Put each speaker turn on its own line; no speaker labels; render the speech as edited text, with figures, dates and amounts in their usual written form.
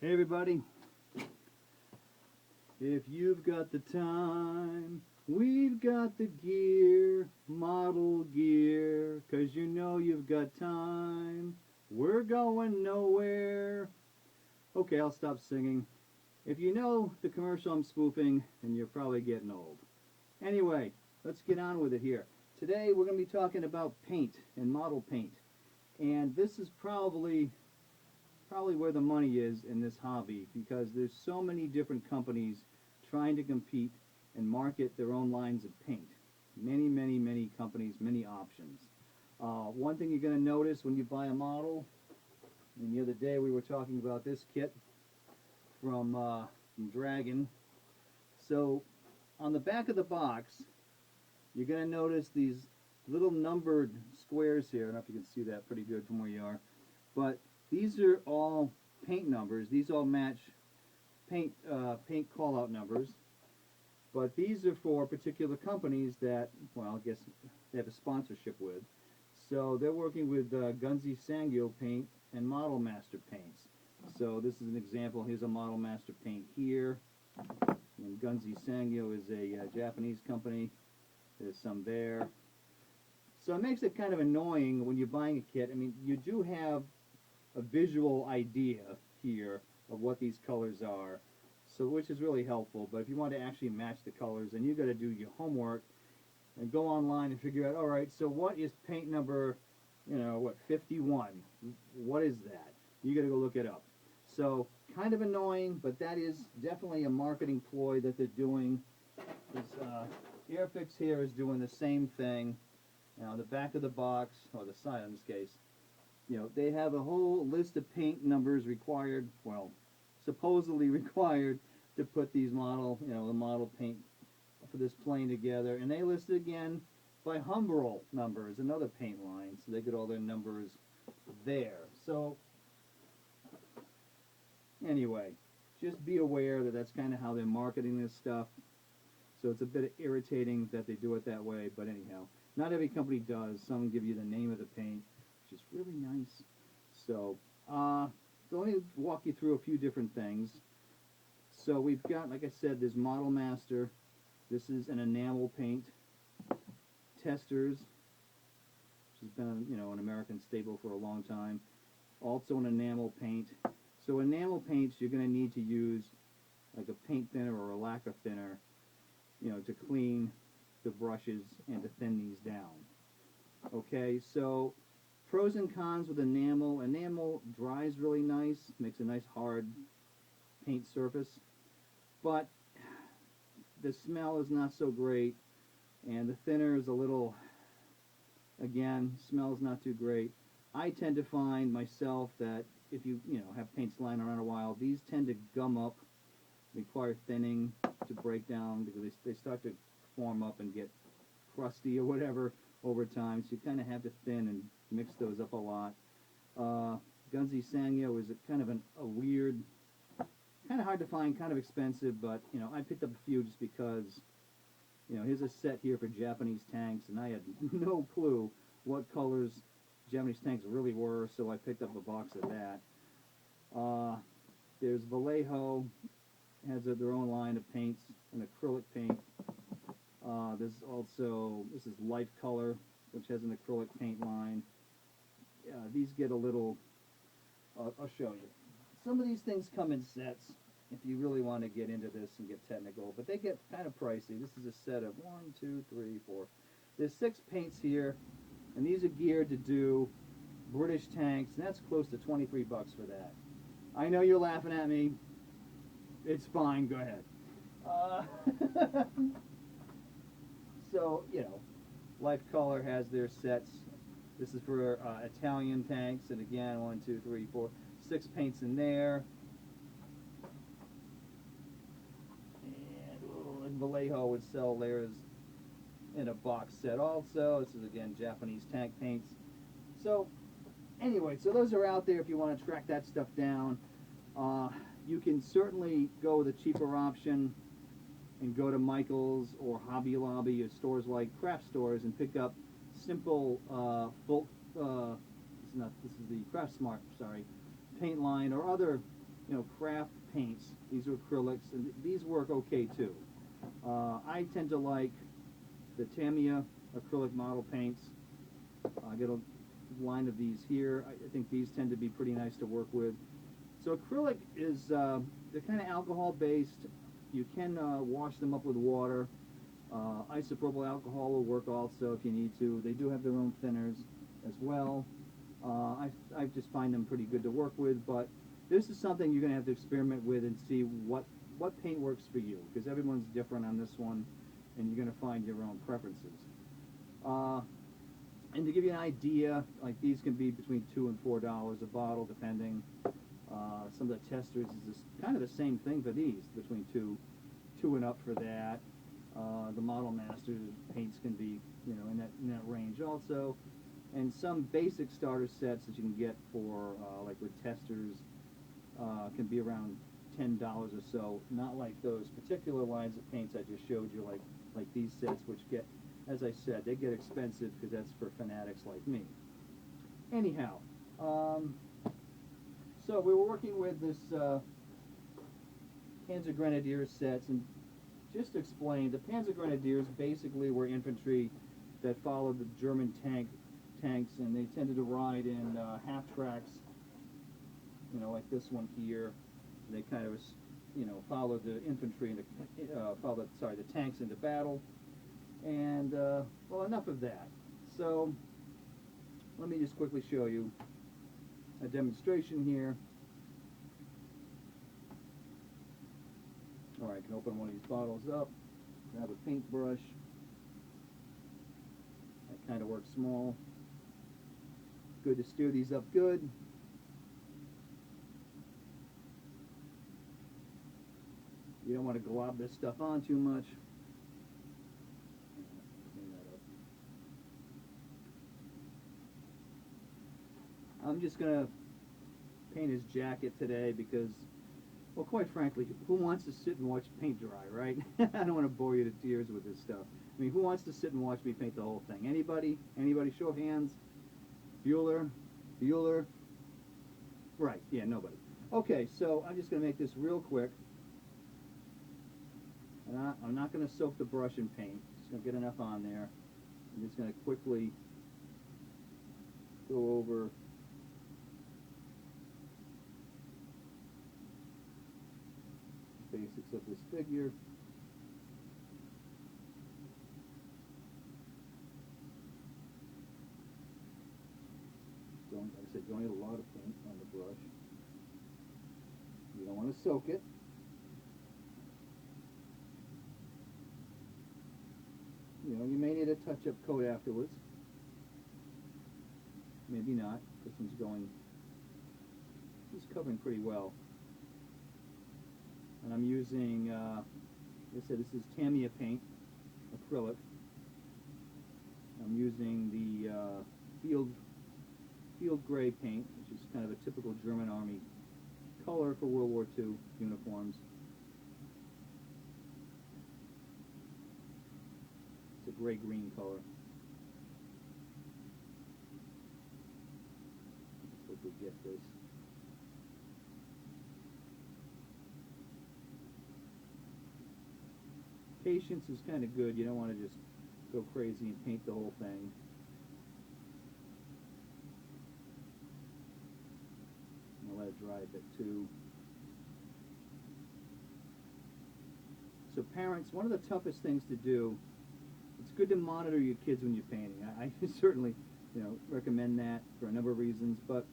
Hey everybody, if you've got the time, we've got the gear, model gear, 'cause you know you've got time. We're going nowhere. Okay, I'll stop singing. If you know the commercial I'm spoofing, then you're probably getting old. Anyway, let's get on with it here. Today we're going to be talking about paint and model paint. And this is probably where the money is in this hobby because there's so many different companies trying to compete and market their own lines of paint. Many companies, many options. One thing you're going to notice when you buy a model, and the other day we were talking about this kit from Dragon. So on the back of the box, you're going to notice these little numbered squares here. I don't know if you can see that pretty good from where you are. But these are all paint numbers. These all match paint call-out numbers. But these are for particular companies that, well, I guess they have a sponsorship with. So they're working with Gunzi Sangyo paint and Model Master paints. So this is an example. Here's a Model Master paint here. And Gunzi Sangyo is a Japanese company. There's some there. So it makes it kind of annoying when you're buying a kit. I mean, you do have a visual idea here of what these colors are, so which is really helpful. But if you want to actually match the colors, then you got to do your homework and go online and figure out, all right, so what is paint number, 51? What is that? You got to go look it up. So kind of annoying, but that is definitely a marketing ploy that they're doing. This Airfix here is doing the same thing. Now the back of the box, or the side in this case, they have a whole list of paint numbers required, well, supposedly required to put these the model paint for this plane together. And they listed again by Humbrol numbers, another paint line, so they get all their numbers there. So, anyway, just be aware that that's kind of how they're marketing this stuff. So it's a bit irritating that they do it that way, but anyhow, not every company does. Some give you the name of the paint, which is really nice. So let me walk you through a few different things. So we've got, like I said, this Model Master. This is an enamel paint. Testers, which has been an American staple for a long time. Also an enamel paint. So enamel paints, you're going to need to use like a paint thinner or a lacquer thinner, to clean the brushes and to thin these down. Okay, so pros and cons with enamel. Enamel dries really nice, makes a nice hard paint surface, but the smell is not so great, and the thinner is a little, again, smells not too great. I tend to find myself that if you have paints lying around a while, these tend to gum up, require thinning to break down because they start to form up and get crusty or whatever over time. So you kind of have to thin and mix those up a lot. Gunzi Sangyo is kind of a weird, kind of hard to find, kind of expensive, but I picked up a few just because here's a set here for Japanese tanks, and I had no clue what colors Japanese tanks really were, so I picked up a box of that. There's Vallejo, has their own line of paints, an acrylic paint. This is Life Color, which has an acrylic paint line. These get a little, I'll show you. Some of these things come in sets if you really want to get into this and get technical, but they get kind of pricey. This is a set of 1, 2, 3, 4. There's 6 paints here, and these are geared to do British tanks, and that's close to 23 bucks for that. I know you're laughing at me. It's fine, go ahead. So, Life Color has their sets. This is for Italian tanks, and again, 1, 2, 3, 4, 6 paints in there. And Vallejo would sell theirs in a box set also. This is, again, Japanese tank paints. So, anyway, so those are out there if you want to track that stuff down. You can certainly go with a cheaper option and go to Michael's or Hobby Lobby or stores like craft stores and pick up simple this is the Craft Smart, paint line or other craft paints. These are acrylics, and these work okay too. I tend to like the Tamiya acrylic model paints. I get a line of these here. I think these tend to be pretty nice to work with. So acrylic is, they're kind of alcohol based. You can wash them up with water. Isopropyl alcohol will work also if you need to. They do have their own thinners as well. I just find them pretty good to work with, but this is something you're going to have to experiment with and see what paint works for you, because everyone's different on this one, and you're going to find your own preferences. And to give you an idea, like these can be between $2 and $4 a bottle, depending. Some of the testers is kind of the same thing for these, between two and up for that. The Model Masters paints can be, in that range also. And some basic starter sets that you can get for, like with testers, can be around $10 or so. Not like those particular lines of paints I just showed you, like these sets, which get, as I said, they get expensive because that's for fanatics like me. Anyhow, so we were working with this Panzer Grenadiers sets, and just to explain, the Panzer Grenadiers basically were infantry that followed the German tanks, and they tended to ride in half tracks, like this one here. And they kind of, followed the infantry and the tanks into battle. And well, enough of that. So let me just quickly show you a demonstration here. All right, I can open one of these bottles up, grab a paintbrush. That kind of works small. Good to stir these up good. You don't want to glob this stuff on too much. Clean that up. I'm just going to paint his jacket today because, well, quite frankly, who wants to sit and watch paint dry, right? I don't want to bore you to tears with this stuff. I mean, who wants to sit and watch me paint the whole thing? Anybody? Anybody? Show of hands. Bueller? Right, yeah, nobody. Okay, so I'm just going to make this real quick. And I'm not going to soak the brush in paint. Just going to get enough on there. I'm just going to quickly go over the basics of this figure. Like I said, don't need a lot of paint on the brush. You don't want to soak it. You may need a touch-up coat afterwards. Maybe not. This one's covering pretty well. And I'm using, like I said, this is Tamiya paint, acrylic. I'm using the field gray paint, which is kind of a typical German Army color for World War II uniforms. It's a gray-green color. Let's hope we get this. Patience is kind of good. You don't want to just go crazy and paint the whole thing. I'll let it dry a bit too. So parents, one of the toughest things to do, it's good to monitor your kids when you're painting. I certainly, recommend that for a number of reasons, but